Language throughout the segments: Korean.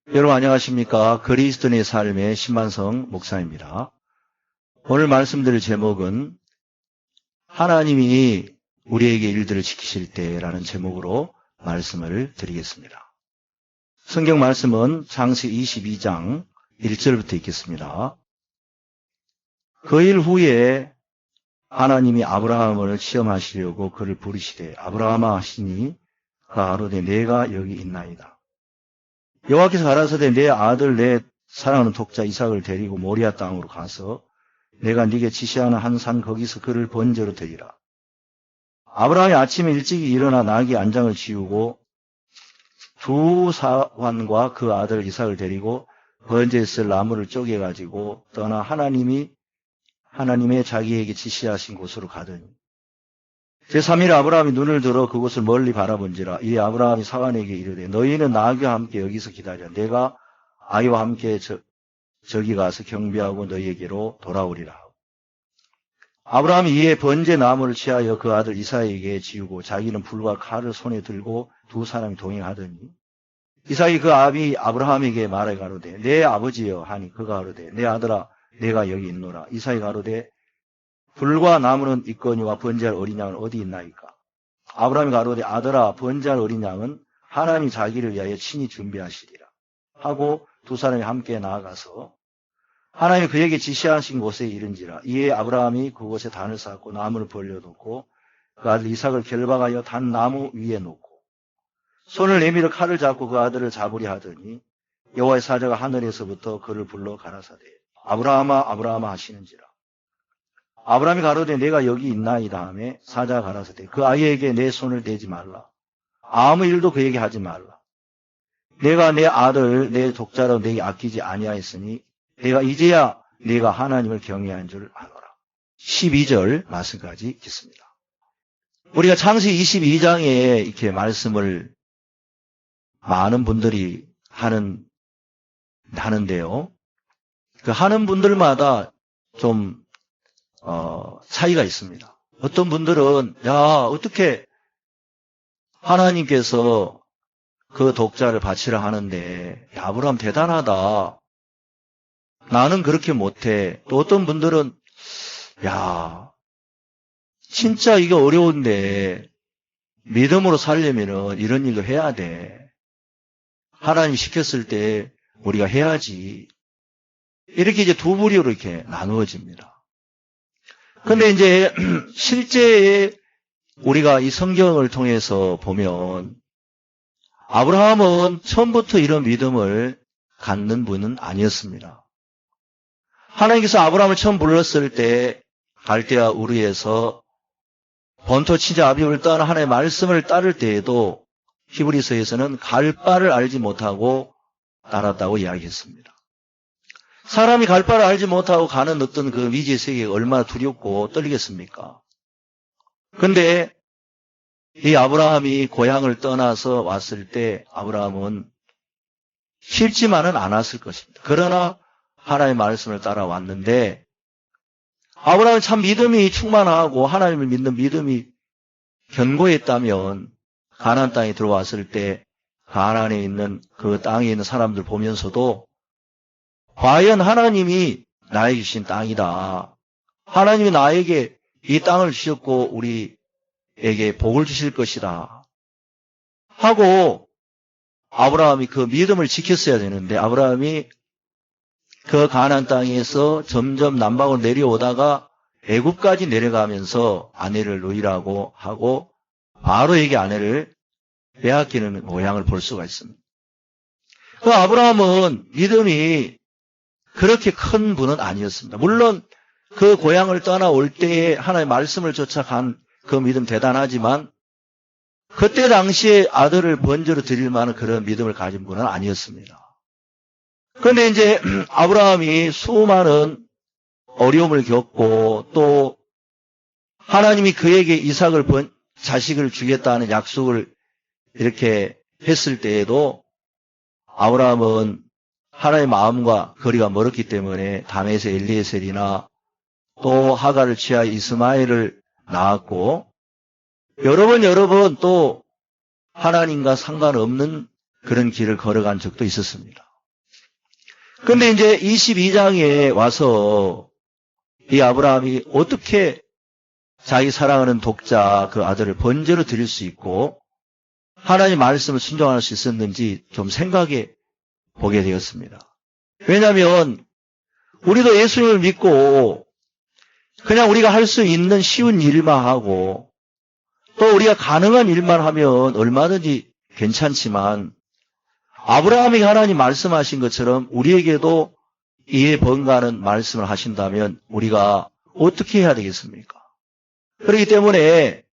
여러분 안녕하십니까? 그리스도인의 삶의 신만성 목사입니다. 오늘 말씀드릴 제목은 하나님이 우리에게 일들을 지키실 때라는 제목으로 말씀을 드리겠습니다. 성경 말씀은 창세기 22장 1절부터 읽겠습니다. 그 일 후에 하나님이 아브라함을 시험하시려고 그를 부르시되 아브라함아 하시니 그가 가로되 내가 여기 있나이다. 여호와께서 가라사대 내 아들 내 사랑하는 독자 이삭을 데리고 모리아 땅으로 가서 내가 네게 지시하는 한 산 거기서 그를 번제로 드리라. 아브라함이 아침에 일찍이 일어나 나귀 안장을 지우고 두 사환과 그 아들 이삭을 데리고 번제에 쓸 나무를 쪼개가지고 떠나 하나님의 자기에게 지시하신 곳으로 가더니 제3일 아브라함이 눈을 들어 그곳을 멀리 바라본지라 이에 아브라함이 사환에게 이르되 너희는 나귀와 함께 여기서 기다려 내가 아이와 함께 저기 가서 경배하고 너희에게로 돌아오리라. 아브라함이 이에 번제 나무를 취하여 그 아들 이삭에게 지우고 자기는 불과 칼을 손에 들고 두 사람이 동행하더니 이삭이 그 아비 아브라함에게 말해 가로되 내 아버지여 하니 그가 가로되 내 아들아 내가 여기 있노라. 이삭이 가로되 불과 나무는 있거니와 번제할 어린 양은 어디 있나이까? 아브라함이 가로되 아들아 번제할 어린 양은 하나님이 자기를 위하여 친히 준비하시리라 하고 두 사람이 함께 나아가서 하나님이 그에게 지시하신 곳에 이른지라. 이에 아브라함이 그곳에 단을 쌓고 나무를 벌려놓고 그 아들 이삭을 결박하여 단 나무 위에 놓고 손을 내밀어 칼을 잡고 그 아들을 잡으려 하더니 여호와의 사자가 하늘에서부터 그를 불러 가라사대 아브라함아 아브라함아 하시는지라. 아브라함이 가로되 내가 여기 있나이다 하매 사자가 가라사대 그 아이에게 내 손을 대지 말라. 아무 일도 그에게 하지 말라. 내가 내 아들 내 독자로 내게 아끼지 아니하였으니 내가 이제야 네가 하나님을 경외한 줄 아노라. 12절 말씀까지 읽겠습니다. 우리가 창세기 22장에 이렇게 말씀을 많은 분들이 하는데요. 그 하는 분들마다 좀 차이가 있습니다. 어떤 분들은 어떻게 하나님께서 그 독자를 바치라 하는데 아브라함 대단하다. 나는 그렇게 못해. 또 어떤 분들은 진짜 이게 어려운데 믿음으로 살려면은 이런 일도 해야 돼. 하나님이 시켰을 때 우리가 해야지. 이렇게 이제 두 부류로 이렇게 나누어집니다. 근데 이제 실제 우리가 이 성경을 통해서 보면 아브라함은 처음부터 이런 믿음을 갖는 분은 아니었습니다. 하나님께서 아브라함을 처음 불렀을 때 갈대아 우르에서 본토 친자 아비를 떠나 하나님의 말씀을 따를 때에도 히브리서에서는 갈 바를 알지 못하고 따랐다고 이야기했습니다. 사람이 갈 바를 알지 못하고 가는 어떤 그 미지의 세계가 얼마나 두렵고 떨리겠습니까? 근데 이 아브라함이 고향을 떠나서 왔을 때 아브라함은 싫지만은 않았을 것입니다. 그러나 하나님의 말씀을 따라왔는데 아브라함은 참 믿음이 충만하고 하나님을 믿는 믿음이 견고했다면 가나안 땅에 들어왔을 때 가나안에 있는 그 땅에 있는 사람들 보면서도 과연 하나님이 나에게 주신 땅이다. 하나님이 나에게 이 땅을 주셨고 우리에게 복을 주실 것이다. 하고 아브라함이 그 믿음을 지켰어야 되는데 아브라함이 그 가나안 땅에서 점점 남방으로 내려오다가 애굽까지 내려가면서 아내를 놓으라고 하고 바로에게 아내를 빼앗기는 모양을 볼 수가 있습니다. 그 아브라함은 믿음이 그렇게 큰 분은 아니었습니다. 물론 그 고향을 떠나올 때에 하나님의 말씀을 쫓아간 그 믿음 대단하지만 그때 당시에 아들을 번제로 드릴 만한 그런 믿음을 가진 분은 아니었습니다. 그런데 이제 아브라함이 수많은 어려움을 겪고 또 하나님이 그에게 이삭을 자식을 주겠다는 약속을 이렇게 했을 때에도 아브라함은 하나님의 마음과 거리가 멀었기 때문에 담에서 엘리에셀이나 또 하갈을 취하여 이스마엘을 낳았고 여러 번 또 하나님과 상관없는 그런 길을 걸어간 적도 있었습니다. 근데 이제 22장에 와서 이 아브라함이 어떻게 자기 사랑하는 독자 그 아들을 번제로 드릴 수 있고 하나님 말씀을 순종할 수 있었는지 좀 생각해 보게 되었습니다. 왜냐하면 우리도 예수님을 믿고 그냥 우리가 할 수 있는 쉬운 일만 하고 또 우리가 가능한 일만 하면 얼마든지 괜찮지만 아브라함이 하나님 말씀하신 것처럼 우리에게도 이에 번가는 말씀을 하신다면 우리가 어떻게 해야 되겠습니까? 그렇기 때문에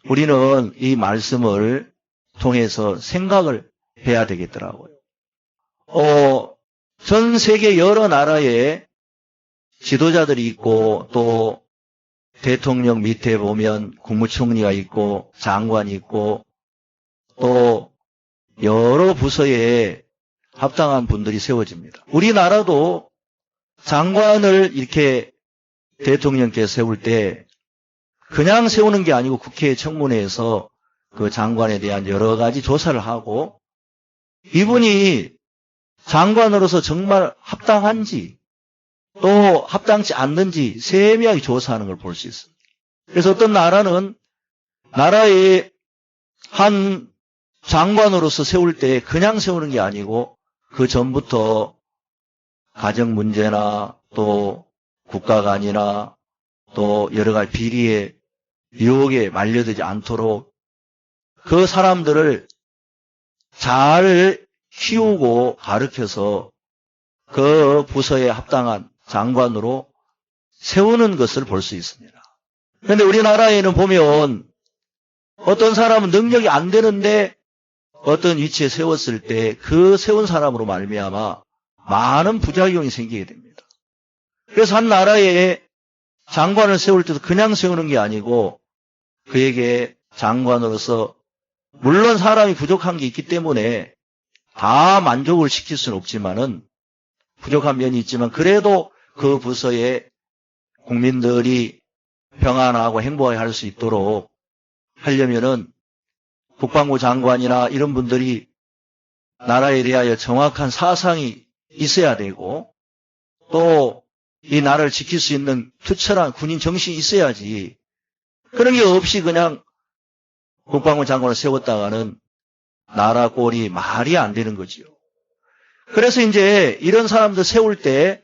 우리는 이 말씀을 통해서 생각을 해야 되겠더라고요. 전 세계 여러 나라에 지도자들이 있고 또 대통령 밑에 보면 국무총리가 있고 장관이 있고 또 여러 부서에 합당한 분들이 세워집니다. 우리나라도 장관을 이렇게 대통령께서 세울 때 그냥 세우는 게 아니고 국회 청문회에서 그 장관에 대한 여러 가지 조사를 하고 이분이 장관으로서 정말 합당한지 또 합당치 않는지 세밀하게 조사하는 걸 볼 수 있습니다. 그래서 어떤 나라는 나라의 한 장관으로서 세울 때 그냥 세우는 게 아니고 그 전부터 가정 문제나 또 국가 간이나 또 여러 가지 비리에 유혹에 말려들지 않도록 그 사람들을 잘 키우고 가르쳐서 그 부서에 합당한 장관으로 세우는 것을 볼 수 있습니다. 그런데 우리나라에는 보면 어떤 사람은 능력이 안 되는데 어떤 위치에 세웠을 때 그 세운 사람으로 말미암아 많은 부작용이 생기게 됩니다. 그래서 한 나라에 장관을 세울 때도 그냥 세우는 게 아니고 그에게 장관으로서 물론 사람이 부족한 게 있기 때문에 다 만족을 시킬 수는 없지만은 부족한 면이 있지만 그래도 그 부서에 국민들이 평안하고 행복하게 할 수 있도록 하려면은 국방부 장관이나 이런 분들이 나라에 대하여 정확한 사상이 있어야 되고 또 이 나라를 지킬 수 있는 투철한 군인 정신이 있어야지 그런 게 없이 그냥 국방부 장관을 세웠다가는 나라 꼴이 말이 안 되는 거지요. 그래서 이제 이런 사람들 세울 때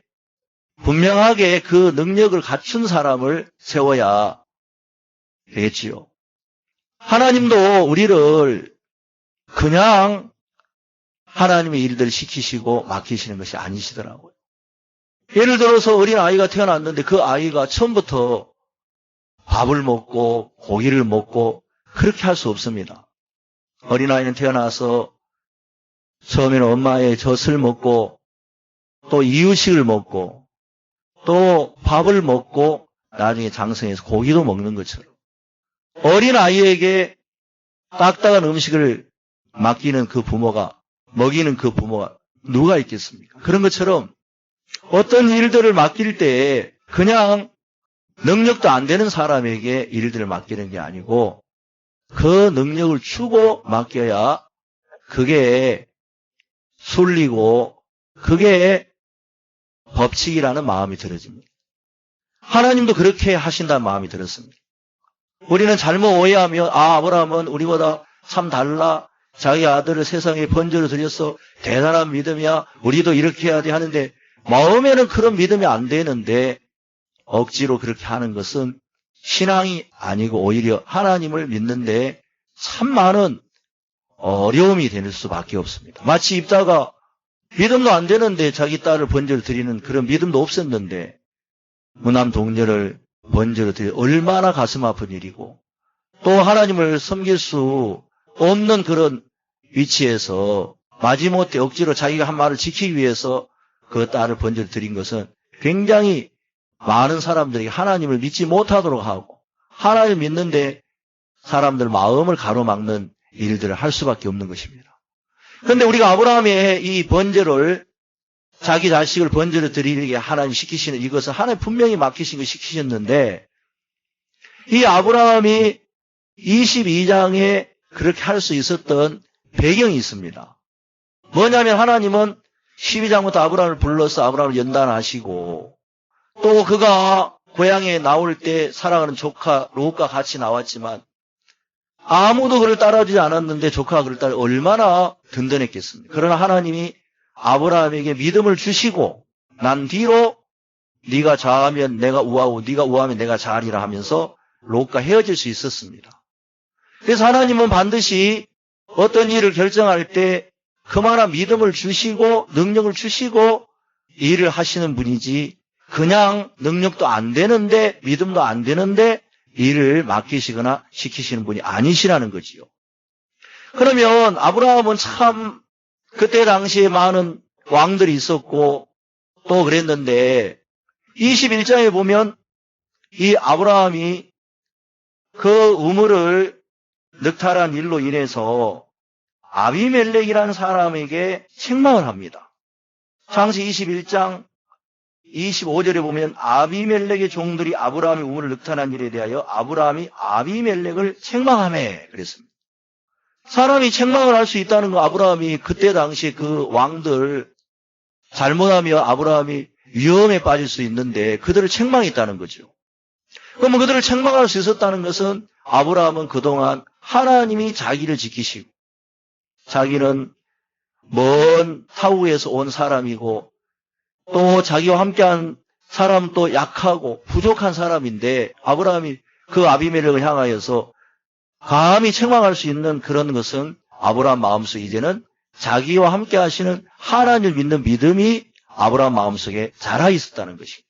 분명하게 그 능력을 갖춘 사람을 세워야 되겠지요. 하나님도 우리를 그냥 하나님의 일들을 시키시고 맡기시는 것이 아니시더라고요. 예를 들어서 어린 아이가 태어났는데 그 아이가 처음부터 밥을 먹고 고기를 먹고 그렇게 할 수 없습니다. 어린아이는 태어나서 처음에는 엄마의 젖을 먹고 또 이유식을 먹고 또 밥을 먹고 나중에 장성해서 고기도 먹는 것처럼 어린아이에게 딱딱한 음식을 맡기는 그 부모가 먹이는 그 부모가 누가 있겠습니까? 그런 것처럼 어떤 일들을 맡길 때 그냥 능력도 안 되는 사람에게 일들을 맡기는 게 아니고 그 능력을 주고 맡겨야 그게 순리고 그게 법칙이라는 마음이 들어집니다. 하나님도 그렇게 하신다는 마음이 들었습니다. 우리는 잘못 오해하며 아브라함은 우리보다 참 달라 자기 아들을 세상에 번제로 드려서 대단한 믿음이야 우리도 이렇게 해야 돼 하는데 마음에는 그런 믿음이 안 되는데 억지로 그렇게 하는 것은 신앙이 아니고 오히려 하나님을 믿는데 참 많은 어려움이 될 수밖에 없습니다. 마치 입다가 믿음도 안 되는데 자기 딸을 번제로 드리는 그런 믿음도 없었는데 무남 동녀를 번제로 드리 얼마나 가슴 아픈 일이고 또 하나님을 섬길 수 없는 그런 위치에서 마지못해 억지로 자기가 한 말을 지키기 위해서 그 딸을 번제로 드린 것은 굉장히 많은 사람들이 하나님을 믿지 못하도록 하고 하나님을 믿는데 사람들 마음을 가로막는 일들을 할 수밖에 없는 것입니다. 그런데 우리가 아브라함의 이 번제를 자기 자식을 번제로 드리게 하나님 시키시는 이것은 하나님 분명히 맡기신 거 시키셨는데 이 아브라함이 22장에 그렇게 할 수 있었던 배경이 있습니다. 뭐냐면 하나님은 12장부터 아브라함을 불러서 아브라함을 연단하시고 또 그가 고향에 나올 때 사랑하는 조카 롯과 같이 나왔지만 아무도 그를 따라주지 않았는데 조카가 그를 따라 얼마나 든든했겠습니까? 그러나 하나님이 아브라함에게 믿음을 주시고 난 뒤로 네가 좌하면 내가 우하고 네가 우하면 내가 좌하리라 하면서 롯과 헤어질 수 있었습니다. 그래서 하나님은 반드시 어떤 일을 결정할 때 그만한 믿음을 주시고 능력을 주시고 일을 하시는 분이지 그냥 능력도 안 되는데 믿음도 안 되는데 일을 맡기시거나 시키시는 분이 아니시라는 거지요. 그러면 아브라함은 참 그때 당시에 많은 왕들이 있었고 또 그랬는데 21장에 보면 이 아브라함이 그 우물을 늑탈한 일로 인해서 아비멜렉이라는 사람에게 책망을 합니다. 창시 21장 25절에 보면 아비멜렉의 종들이 아브라함의 우물을 늑탈한 일에 대하여 아브라함이 아비멜렉을 책망하매 그랬습니다. 사람이 책망을 할 수 있다는 거 아브라함이 그때 당시에 그 왕들 잘못하며 아브라함이 위험에 빠질 수 있는데 그들을 책망했다는 거죠. 그러면 그들을 책망할 수 있었다는 것은 아브라함은 그동안 하나님이 자기를 지키시고 자기는 먼 타국에서 온 사람이고 또 자기와 함께한 사람도 약하고 부족한 사람인데 아브라함이 그 아비멜렉을 향하여서 감히 책망할 수 있는 그런 것은 아브라함 마음속에 이제는 자기와 함께 하시는 하나님을 믿는 믿음이 아브라함 마음속에 자라 있었다는 것입니다.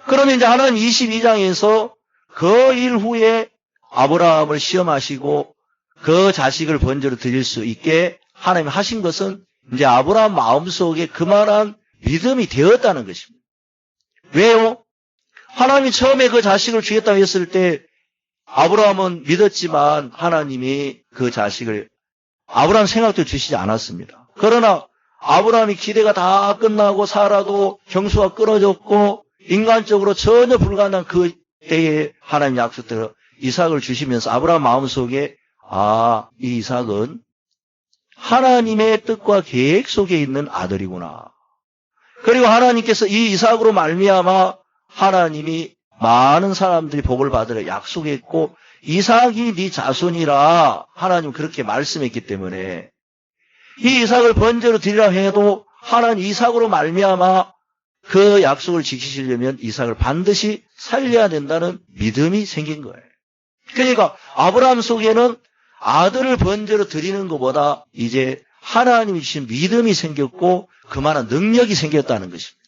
그러면 이제 하나님 22장에서 그 일 후에 아브라함을 시험하시고 그 자식을 번제로 드릴 수 있게 하나님 하신 것은 이제 아브라함 마음속에 그만한 믿음이 되었다는 것입니다. 왜요? 하나님이 처음에 그 자식을 주겠다고 했을 때 아브라함은 믿었지만 하나님이 그 자식을 아브라함 생각도 주시지 않았습니다. 그러나 아브라함이 기대가 다 끝나고 사라도 경수가 끊어졌고 인간적으로 전혀 불가능한 그 때에 하나님 약속대로 이삭을 주시면서 아브라함 마음속에 이 이삭은 하나님의 뜻과 계획 속에 있는 아들이구나. 그리고 하나님께서 이 이삭으로 말미암아 하나님이 많은 사람들이 복을 받으려 약속했고 이삭이 네 자손이라 하나님 그렇게 말씀했기 때문에 이 이삭을 번제로 드리라 해도 하나님 이삭으로 말미암아 그 약속을 지키시려면 이삭을 반드시 살려야 된다는 믿음이 생긴 거예요. 그러니까 아브라함 속에는 아들을 번제로 드리는 것보다 이제 하나님이 주신 믿음이 생겼고 그만한 능력이 생겼다는 것입니다.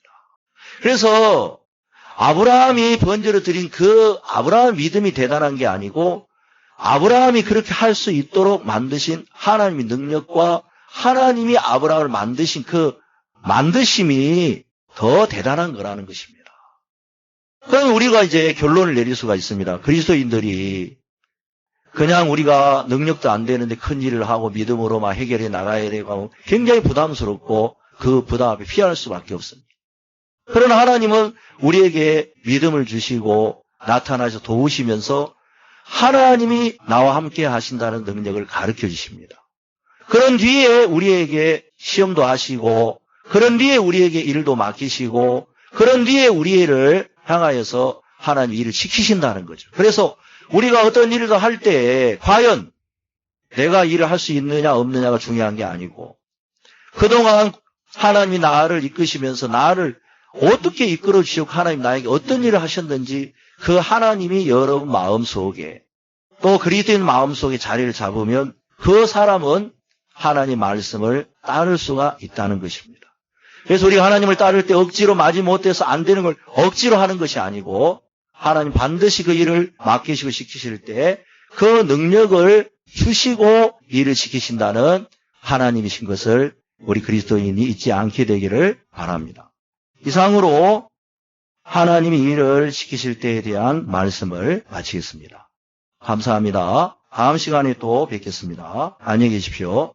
그래서 아브라함이 번제로 드린 그 아브라함 믿음이 대단한 게 아니고 아브라함이 그렇게 할 수 있도록 만드신 하나님의 능력과 하나님이 아브라함을 만드신 그 만드심이 더 대단한 거라는 것입니다. 그럼 우리가 이제 결론을 내릴 수가 있습니다. 그리스도인들이 그냥 우리가 능력도 안 되는데 큰 일을 하고 믿음으로 막 해결해 나가야 되고 굉장히 부담스럽고 그 부담 앞에 피할 수밖에 없습니다. 그러나 하나님은 우리에게 믿음을 주시고 나타나셔 도우시면서 하나님이 나와 함께 하신다는 능력을 가르쳐 주십니다. 그런 뒤에 우리에게 시험도 하시고 그런 뒤에 우리에게 일도 맡기시고 그런 뒤에 우리를 향하여서 하나님 일을 시키신다는 거죠. 그래서 우리가 어떤 일을 할 때 과연 내가 일을 할 수 있느냐 없느냐가 중요한 게 아니고 그동안 하나님이 나를 이끄시면서 나를 어떻게 이끌어 주시고 하나님 나에게 어떤 일을 하셨는지 그 하나님이 여러분 마음속에 또 그리스도인 마음속에 자리를 잡으면 그 사람은 하나님 말씀을 따를 수가 있다는 것입니다. 그래서 우리가 하나님을 따를 때 억지로 마지못해서 안 되는 걸 억지로 하는 것이 아니고 하나님 반드시 그 일을 맡기시고 시키실 때 그 능력을 주시고 일을 시키신다는 하나님이신 것을 우리 그리스도인이 잊지 않게 되기를 바랍니다. 이상으로 하나님이 일을 시키실 때에 대한 말씀을 마치겠습니다. 감사합니다. 다음 시간에 또 뵙겠습니다. 안녕히 계십시오.